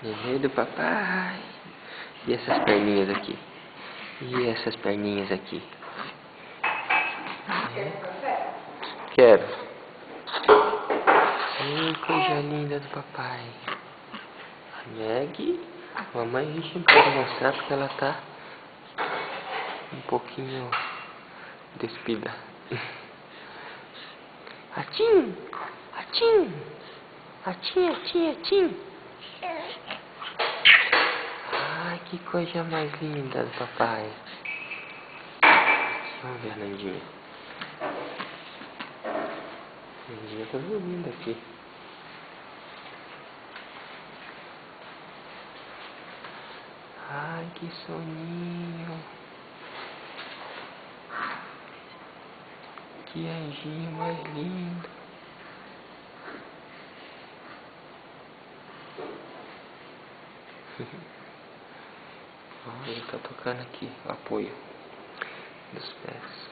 Nenê do papai. E essas perninhas aqui? E essas perninhas aqui? Quero. Coisa linda do papai. A Meg, mamãe a gente não pode mostrar porque ela tá um pouquinho despida. Atim! Atim! Atim, atim, atim! Ai, que coisa mais linda do papai. Vamos ver a Nandinha. A Nandinha tá dormindo aqui. Ai, que soninho. Que anjinho mais lindo. Olha, ele tá tocando aqui o apoio dos pés.